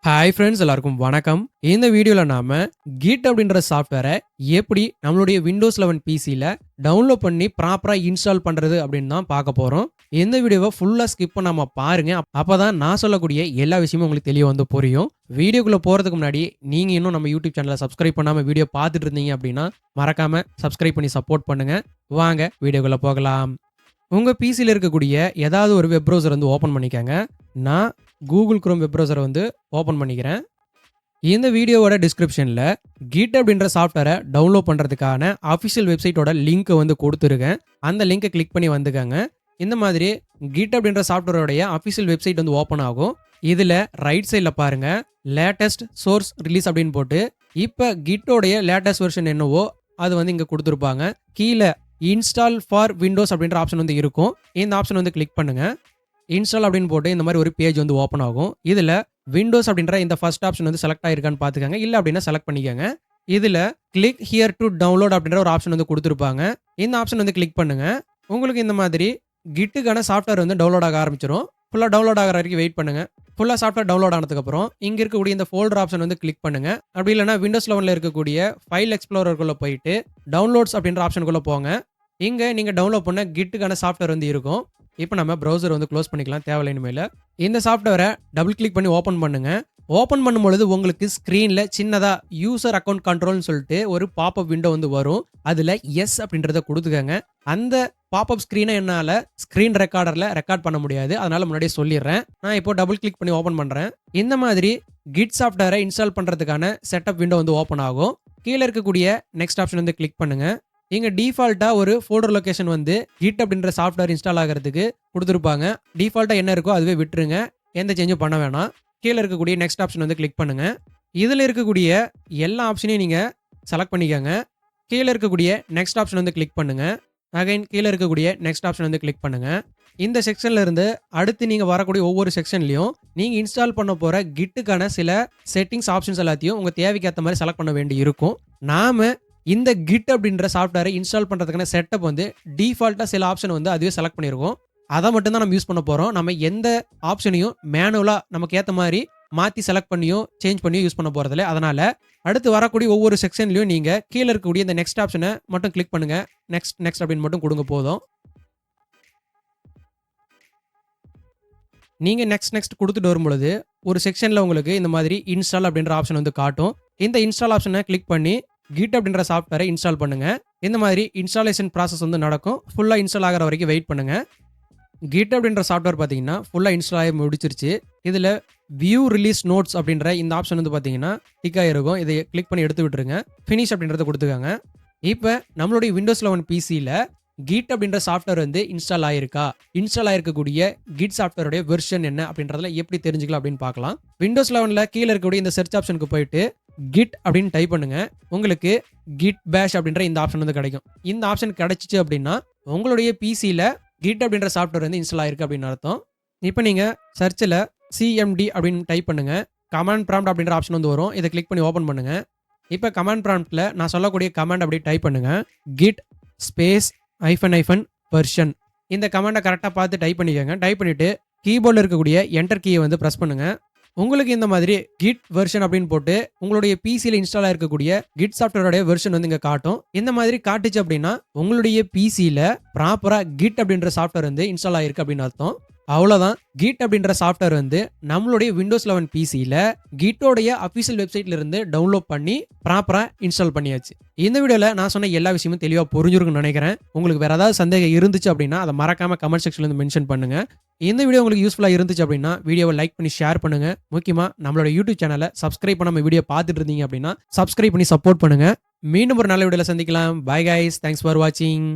Hi friends, எல்லாருக்கும் வணக்கம். இந்த வீடியோல நாம கிட் அப்படின்ற சாஃப்ட்வேரை எப்படி நம்மளுடைய விண்டோஸ் 11 பிசில டவுன்லோட் பண்ணி ப்ராப்பரா இன்ஸ்டால் பண்றது அப்படின்னு தான் பார்க்க போறோம். இந்த வீடியோவை ஃபுல்லா ஸ்கிப் பண்ணாம பாருங்க. அப்பதான் நான் சொல்லக்கூடிய எல்லா விஷயமும் உங்களுக்கு தெளிவா வந்து புரியும். வீடியோக்குள்ள போறதுக்கு முன்னாடி நீங்க இன்னும் நம்ம யூடியூப் சேனலை சப்ஸ்கிரைப் பண்ணாம வீடியோ பார்த்துட்டு இருந்தீங்க அப்படின்னா மறக்காம சப்ஸ்கிரைப் பண்ணி சப்போர்ட் பண்ணுங்க. வாங்க வீடியோக்குள்ள போகலாம். உங்க பிசில இருக்கக்கூடிய ஏதாவது ஒரு வெப் ப்ரௌசர் வந்து ஓபன் பண்ணிக்கங்க. நான் கூகுள் குரோம் வெப் ப்ரௌசரை வந்து ஓப்பன் பண்ணிக்கிறேன். இந்த வீடியோவோட டிஸ்கிரிப்ஷனில் கிட் அப்படின்ற சாஃப்ட்வேரை டவுன்லோட் பண்ணுறதுக்கான அஃபிஷியல் வெப்சைட்டோட லிங்க்கை வந்து கொடுத்துருக்கேன். அந்த லிங்கை கிளிக் பண்ணி வந்துக்கங்க. இந்த மாதிரி கிட் அப்படின்ற சாஃப்ட்வேரோடைய அஃபிஷியல் வெப்சைட் வந்து ஓப்பன் ஆகும். இதில் ரைட் சைடில் பாருங்கள், லேட்டஸ்ட் சோர்ஸ் ரிலீஸ் அப்படின்னு போட்டு இப்போ கிட்டோடைய லேட்டஸ்ட் வெர்ஷன் என்னவோ அது வந்து இங்கே கொடுத்துருப்பாங்க. கீழே இன்ஸ்டால் ஃபார் விண்டோஸ் அப்படின்ற ஆப்ஷன் வந்து இருக்கும். இந்த ஆப்ஷன் வந்து கிளிக் பண்ணுங்கள். இன்ஸ்டால் அப்படின்னு போட்டு இந்த மாதிரி ஒரு பேஜ் வந்து ஓப்பன் ஆகும். இதில் விண்டோஸ் அப்படின்ற இந்த ஃபர்ஸ்ட் ஆப்ஷன் வந்து செலக்ட் ஆயிருக்கான்னு பார்த்துக்கங்க. இல்லை அப்படின்னா செலக்ட் பண்ணிக்கோங்க. இதில் கிளிக் ஹியர் டு டவுன்லோட் அப்படின்ற ஒரு ஆப்ஷன் வந்து கொடுத்துருப்பாங்க. இந்த ஆப்ஷன் வந்து கிளிக் பண்ணுங்க. உங்களுக்கு இந்த மாதிரி கிட்டுக்கான சாஃப்ட்வேர் வந்து டவுன்லோட் ஆக ஆரம்பிச்சிடும். ஃபுல்லாக டவுன்லோட் ஆகிற வரைக்கும் வெயிட் பண்ணுங்க. ஃபுல்லாக சாஃப்ட்வேர் டவுன்லோட் ஆனதுக்கப்புறம் இங்கே இருக்கக்கூடிய இந்த ஃபோல்டர் ஆப்ஷன் வந்து கிளிக் பண்ணுங்க. அப்படி இல்லைனா விண்டோஸ் 11 இருக்கக்கூடிய ஃபைல் எக்ஸ்ப்ளோரருக்குள்ளே போயிட்டு டவுன்லோட்ஸ் அப்படின்ற ஆப்ஷனுக்குள்ளே போங்க. இங்கே நீங்கள் டவுன்லோட் பண்ண கிட்டுக்கான சாஃப்ட்வேர் வந்து இருக்கும். இப்போ நம்ம ப்ரௌசர் வந்து க்ளோஸ் பண்ணிக்கலாம், தேவையில்லை இனிமேல். இந்த சாஃப்ட்வேரை டபுள் கிளிக் பண்ணி ஓப்பன் பண்ணுங்க. ஓப்பன் பண்ணும்பொழுது உங்களுக்கு ஸ்க்ரீனில் சின்னதாக யூசர் அக்கௌண்ட் கண்ட்ரோல்னு சொல்லிட்டு ஒரு பாப்அப் விண்டோ வந்து வரும். அதில் எஸ் அப்படின்றத கொடுத்துக்கங்க. அந்த பாப்அப் ஸ்க்ரீனை என்னால் ஸ்க்ரீன் ரெக்கார்டரில் ரெக்கார்ட் பண்ண முடியாது, அதனால் முன்னாடியே சொல்லிடுறேன். நான் இப்போ டபுள் கிளிக் பண்ணி ஓப்பன் பண்ணுறேன். இந்த மாதிரி கிட் சாஃப்ட்வேரை இன்ஸ்டால் பண்ணுறதுக்கான செட்டப் விண்டோ வந்து ஓப்பன் ஆகும். கீழே இருக்கக்கூடிய நெக்ஸ்ட் ஆப்ஷன் வந்து கிளிக் பண்ணுங்க. இங்கே டிஃபால்ட்டாக ஒரு ஃபோல்டர் லொக்கேஷன் வந்து கிட் அப்படின்ற சாஃப்ட்வேர் இன்ஸ்டால் ஆகிறதுக்கு கொடுத்துருப்பாங்க. டிஃபால்ட்டாக என்ன இருக்கோ அதுவே விட்டுருங்க, எந்த சேஞ்சும் பண்ண வேணாம். கீழே இருக்கக்கூடிய நெக்ஸ்ட் ஆப்ஷன் வந்து கிளிக் பண்ணுங்கள். இதில் இருக்கக்கூடிய எல்லா ஆப்ஷனையும் நீங்கள் செலக்ட் பண்ணிக்கோங்க. கீழே இருக்கக்கூடிய நெக்ஸ்ட் ஆப்ஷன் வந்து கிளிக் பண்ணுங்கள். அகைன் கீழே இருக்கக்கூடிய நெக்ஸ்ட் ஆப்ஷன் வந்து கிளிக் பண்ணுங்கள். இந்த செக்ஷனில் இருந்து அடுத்து நீங்கள் வரக்கூடிய ஒவ்வொரு செக்ஷன்லையும் நீங்கள் இன்ஸ்டால் பண்ண போகிற கிட்டுக்கான சில செட்டிங்ஸ் ஆப்ஷன்ஸ் எல்லாத்தையும் உங்கள் தேவைக்கு ஏற்ற மாதிரி செலக்ட் பண்ண வேண்டி இருக்கும். நாம் இந்த கிட் அப்படின்ற சாஃப்ட்வேரை இன்ஸ்டால் பண்ணுறதுக்கான செட்டப் வந்து டிஃபால்ட்டாக சில ஆப்ஷன் வந்து அதுவே செலக்ட் பண்ணியிருக்கோம். அதை மட்டும்தான் நம்ம யூஸ் பண்ண போகிறோம். நம்ம எந்த ஆப்ஷனையும் மேனுவலாக நமக்கு ஏற்ற மாதிரி மாற்றி செலக்ட் பண்ணியோ சேஞ்ச் பண்ணியோ யூஸ் பண்ண போகிறதில்ல. அதனால் அடுத்து வரக்கூடிய ஒவ்வொரு செக்ஷன்லையும் நீங்கள் கீழே இருக்கக்கூடிய இந்த நெக்ஸ்ட் ஆப்ஷனை மட்டும் கிளிக் பண்ணுங்கள். நெக்ஸ்ட் நெக்ஸ்ட் அப்படின்னு மட்டும் கொடுங்க போதும். நீங்கள் நெக்ஸ்ட் கொடுத்துட்டு வரும்பொழுது ஒரு செக்ஷனில் உங்களுக்கு இந்த மாதிரி இன்ஸ்டால் அப்படின்ற ஆப்ஷன் வந்து காட்டும். இந்த இன்ஸ்டால் ஆப்ஷனை கிளிக் பண்ணி கிட் அப்படின்ற சாஃப்ட்வேரை இன்ஸ்டால் பண்ணுங்க. இந்த மாதிரி இன்ஸ்டாலேஷன் ப்ராசஸ் வந்து நடக்கும். ஃபுல்லாக இன்ஸ்டால் ஆகிற வரைக்கும் வெயிட் பண்ணுங்க. கிட் அப்படின்ற சாஃப்ட்வேர் பார்த்தீங்கன்னா ஃபுல்லாக இன்ஸ்டால் ஆகி முடிச்சிருச்சு. இதில் வியூ ரிலீஸ் நோட்ஸ் அப்படின்ற இந்த ஆப்ஷன் வந்து பார்த்தீங்கன்னா டிக் ஆகிருக்கும். இதை கிளிக் பண்ணி எடுத்து விட்டுருங்க. ஃபினிஷ் அப்படின்றத கொடுத்துக்காங்க. இப்போ நம்மளுடைய விண்டோஸ் 11 பிசியில் கிட் அப்படின்ற சாஃப்ட்வேர் வந்து இன்ஸ்டால் ஆயிருக்கா, இன்ஸ்டால் ஆயிருக்கக்கூடிய கிட் சாஃப்ட்வேருடைய வெர்ஷன் என்ன அப்படின்றதுல எப்படி தெரிஞ்சுக்கலாம் அப்படின்னு பார்க்கலாம். விண்டோஸ் 11 கீழே இருக்கக்கூடிய இந்த சர்ச் ஆப்ஷனுக்கு போயிட்டு கிட் அப்படின்னு டைப் பண்ணுங்க. உங்களுக்கு கிட் பேஷ் அப்படின்ற இந்த ஆப்ஷன் வந்து கிடைக்கும். இந்த ஆப்ஷன் கிடைச்சிச்சு அப்படின்னா உங்களுடைய பிசியில் கிட் அப்படின்ற சாஃப்ட்வேர் வந்து இன்ஸ்டால் ஆயிருக்கு அப்படின்னு அர்த்தம். இப்போ நீங்கள் சர்ச்சில் சிஎம்டி அப்படின்னு டைப் பண்ணுங்க. கமாண்ட் ப்ராம்ப்ட் அப்படின்ற ஆப்ஷன் வந்து வரும். இதை கிளிக் பண்ணி ஓப்பன் பண்ணுங்க. இப்போ கமாண்ட் ப்ராம்ப்டில் நான் சொல்லக்கூடிய கமாண்ட் அப்படி டைப் பண்ணுங்க. Git space hyphen version. இந்த கமாண்டை கரெக்டாக பார்த்து டைப் பண்ணிக்கோங்க. டைப் பண்ணிவிட்டு கீபோர்டில் இருக்கக்கூடிய என்டர் கீயை வந்து ப்ரெஸ் பண்ணுங்கள். உங்களுக்கு இந்த மாதிரி கிட் வெர்ஷன் அப்படின்னு போட்டு உங்களுடைய பிசியில் இன்ஸ்டால் ஆயிருக்கக்கூடிய கிட் சாஃப்ட்வேரோட வெர்ஷன் வந்து இங்கே காட்டும். இந்த மாதிரி காட்டுச்சு அப்படின்னா உங்களுடைய பிசியில் ப்ராப்பராக கிட் அப்படின்ற சாஃப்ட்வேர் வந்து இன்ஸ்டால் ஆயிருக்கு அப்படின்னு அர்த்தம். அவ்வளோதான். கிட் அப்படின்ற சாஃப்ட்வேர் வந்து நம்மளுடைய விண்டோஸ் 11 பிசியில் கிட்டோடைய அஃபிஷியல் வெப்சைட்ல இருந்து டவுன்லோட் பண்ணி ப்ராப்பராக இன்ஸ்டால் பண்ணியாச்சு. இந்த வீடியோவில் நான் சொன்ன எல்லா விஷயமும் தெளிவாக புரிஞ்சிருக்குன்னு நினைக்கிறேன். உங்களுக்கு வேற ஏதாவது சந்தேகம் இருந்துச்சு அப்படின்னா அதை மறக்காம கமெண்ட் செக்ஷன்ல இருந்து மென்ஷன் பண்ணுங்க. இந்த வீடியோ உங்களுக்கு யூஸ்ஃபுல்லாக இருந்துச்சு அப்படின்னா வீடியோவை லைக் பண்ணி ஷேர் பண்ணுங்க. முக்கியமாக நம்மளோட யூடியூப் சேனலை சப்ஸ்கிரைப் பண்ணாம வீடியோ பார்த்துட்டு இருந்தீங்க அப்படின்னா சப்ஸ்கிரைப் பண்ணி சப்போர்ட் பண்ணுங்க. மீண்டும் ஒரு நல்ல வீடியோவில் சந்திக்கலாம். பை கைஸ், தேங்க்ஸ் ஃபார் வாட்சிங்.